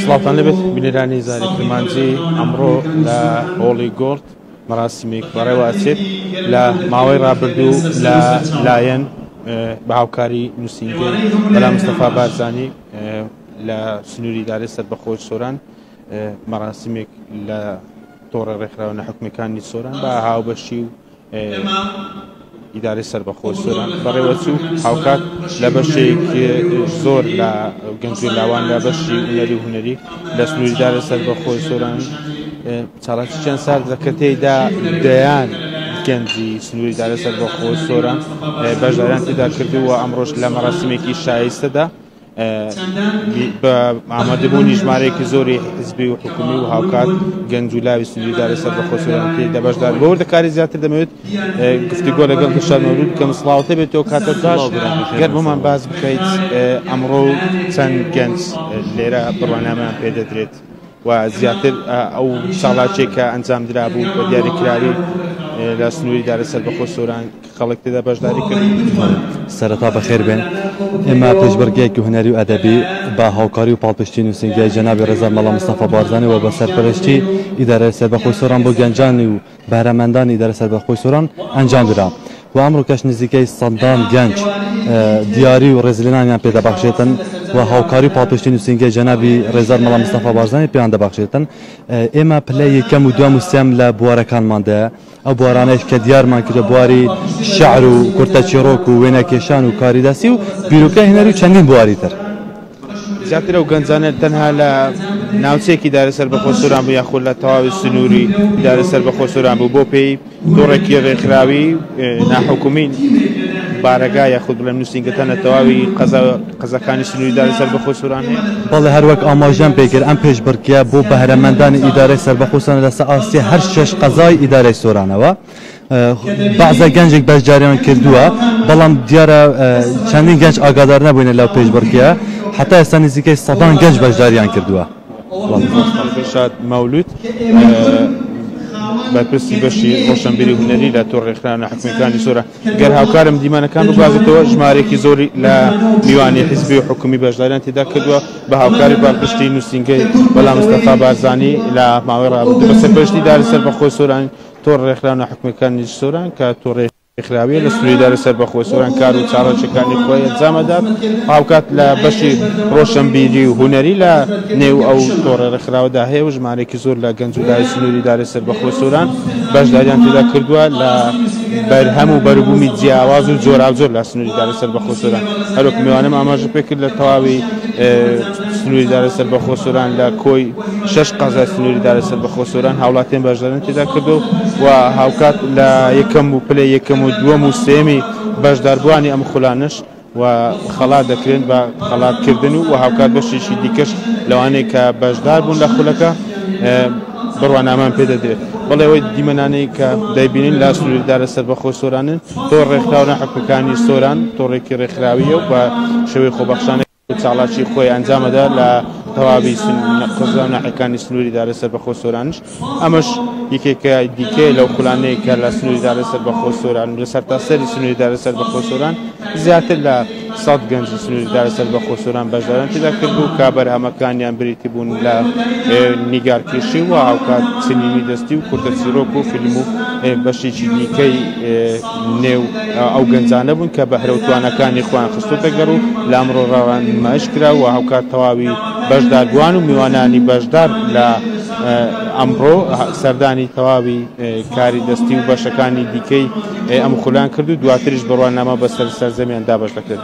سڵاوتان لەبێت بینەرانی زاری کرمانجی ئەمڕۆ لە هۆڵی گۆرد مەراسیمێک بەڕێوەچێت لە ماوەی ڕابردوو لە لایەن بە هاوکاری نووسینگەی بەلا مستەفا بارزانی لە سنووری ئیدارەی سەربەخۆی سۆران مەراسیمێک لە تۆڕە ڕێکخراوە نەحکومیەکانی سۆران بە هاوبەشی و ئیدارەی سەربەخۆی سۆران بەڕێوەچوو هاوکات لە بەشێکی زۆر لە گەنج و لاوان لە بەشی هونەری و هونەری لە سنووری ئیدارەی سەربەخۆی سۆران چاڵاکی چەند سال کە تێیدا دەیان گەنجی سنووری ئیدارەی سەربەخۆی سۆران بەشداریان تێدا کردووە ئەمڕۆژ لە مەراسیمێکی شایستەدا بە ئامادەبوونی ژمارەیەکی زۆری حزبی و حکومی و هاوکات گەنج و لاوی سنووری ئیدارەی سەربەخۆی سۆران تێیدا بەشدار بە وردەکاری زیاتر دەمەوێت گفتوگۆ لەگەڵ دڵشاد مەولود کە مسڵاوتە بێتەوە کاتەکەش گەر بۆمان باس بکەیت ئەمڕۆ چەند گەنج لێرە بڕوانامەیان پێدەدرێت و زیاتر ئەو ساڵاتێک کە ئەنجام درابوو بە دیاریکراوی لە سنووری ئیدارەی سەربەخۆی سۆران خەڵک تێدا بەشداری کرد. سەرەتا بەخێر بێن. ئێمە پێشبەرگەیەکی هونەری و ئەدەبی بە هاوکاری و پاڵپشتی نووسینگەی جەنابی ڕێزا مەڵا مستەفا بارزانی و بە سەرپەرشتی ئیدارەی سەربەخۆی سۆران بۆ گەنجانی و بەهرەمەندانی ئیدارەی سەربەخۆی سۆران ئەنجام درا و ئەمڕۆ کەش نزیکەی سەدان گەنج دیاری و ڕێزلێنانیان پێ دەبەخشێتن و هاوکاری و پاڵپشتی نووسینگەی جەنابی ڕێزا مەڵا مستەفا بارزانی پێیان دەبەخشێتن. ئێمە پلەی یەکەم و دوام و سێم لە بوارەکانماندەیە ئەو بوارانەیەش کە دیارمان کردە بواری شەعر و کورتە چیرۆک و وێنەکێشان و کاریداسی و بیرۆکەی هونەری و چەندین بواری تر. زیاتر ئەو گەنجانە تەنها لە ناوچەیەکی ئیدارەی سەربەخۆی سۆران بوو یاخود لە تەواوی سنووری ئیدارەی سەربەخۆی سۆران بوو بۆ پێی دۆڕێکی ڕێکخراوی ناحکومی بارەگا یاخود بڵێم نووسینگەتەنە تەواوی قەزەکانی سنووری ئیدارەی سەربەخۆی سۆران هەیە. بەڵێ هەروەک ئاماژەم پێکرد ئەم پێشبڕکێ بۆ بەهرەمەندانی ئیدارەی سەربەخۆی سۆران لەسەر ئاستی هەر 6 قەزای ئیدارەی سۆرانەوە بەعزە گەنجێک بەشداریان کردووە بەڵام دیارە چەندین گەنج ئاگادار نەبووینە لەو پێشبڕکێ حتا ئێستا نزیکەی سەدان گەنج بەشداریان کردووە. دڵشاد مەولود بەرپرسی بەشی ڕۆشنبیری هونەری لە تۆڕە ڕێکخراوە نەحکومیەکانی سۆران گەر هاوکارم دیمانەکان بگوازێتەوە ژمارەیەکی زۆری لە میوانی حیزبی و حکومی بەشداریان تێدا کردووە بە هاوکاری بەرپرسی نووسینگەی بەلا مستەفا بارزانی لە ماوەی ڕابردوو بە سەرپەرشتی ئیدارەی سەربەخۆی سۆران تۆڕە ڕێکخراوە نەحکومیەکانی سۆران کە تۆڕە ڕێکخراویە لە سنووری ئیدارەی سەربەخۆی سۆران کار و چاڕەچەکانی خۆی ئەنجامەدات هاوکات لە بەشی ڕۆشنبیری و هونەری لە نێو ئەو تۆڕە ڕێکخراوەدا هەیە و ژمارەیەکی زۆر لە گەنج و لای سنووری ئیدارەی سەربەخۆی سۆران بەشداریان تێدا کردووە لە بەرهەم و بەربوومی جیاواز و جۆراوجۆر لە سنووری ئیدارەی سەربەخۆی سۆران هەروەک میوانەم ئاماژە پێ کرد لە تەواوی سنووری ئیدارەی سەربەخۆی سۆران لە کۆی 6 قەزای سنووری ئیدارەی سەربەخۆی سۆران هاوڵاتیان بەشداریان تێدا کردو و هاوکات لە یەکەم و پلەی یەکەم و دووەم و سێمی بەشداربووانی ئەم خولانش و خەڵات دەکرێن بە خەڵاتکردن و هاوکات بەشێکی دیکەش لەوانەیە کە بەشدار بوون لە خولەکە بڕوانامان پێدەدرێت. بەڵێ ئەوەی دیمەنانەی کە دەیبینین لە سنووری ئیدارەی سەربەخۆی سۆرانن تۆڕە ڕێکخراوە نەحکومیەکانی سۆران تۆڕێکی ڕێکخراویە و بە شێوەی خۆبەخشانەی چاڵاکی خۆی ئەنجامەدا لە تەواوی قەزا ناحەکانی سنووری ئیدارەی سەربەخۆی سۆرانش ئەمەش یەکێکە دیکەیە لەو خولانەیە کە لە سنووری ئیدارەی سەربەخۆی سۆران لە سەرتاسەری سنووری ئیدارەی سەربەخۆی سۆران زیاتر لە 100 گەنج سنووری ئیدارەی سەربەخۆی سۆران بەشداریان تێدا کردبوو کە بەرهەمەکانیان بریتی بوون لە نیگارکێشی و هاوکات سینیمی دەستی و کورتە چیرۆک و فیلم و بەشێکی دیکەی نێو ئەو گەنجانە بوون کە بەهرە و توانەکانی خۆیان خستوتە گەڕ و لە ئەمڕۆ ڕاوان نمایش کرا و هاوکات تەواوی بەشداربووان و میوانانی بەشدار لە ئەمڕۆ سەردانی تەواوی کاری دەستی و بەشەکانی دیکەی ئەم خولان کرد و دواتریش بڕوانامە بەسەر سەرزەمیان دابەش دەکرێت.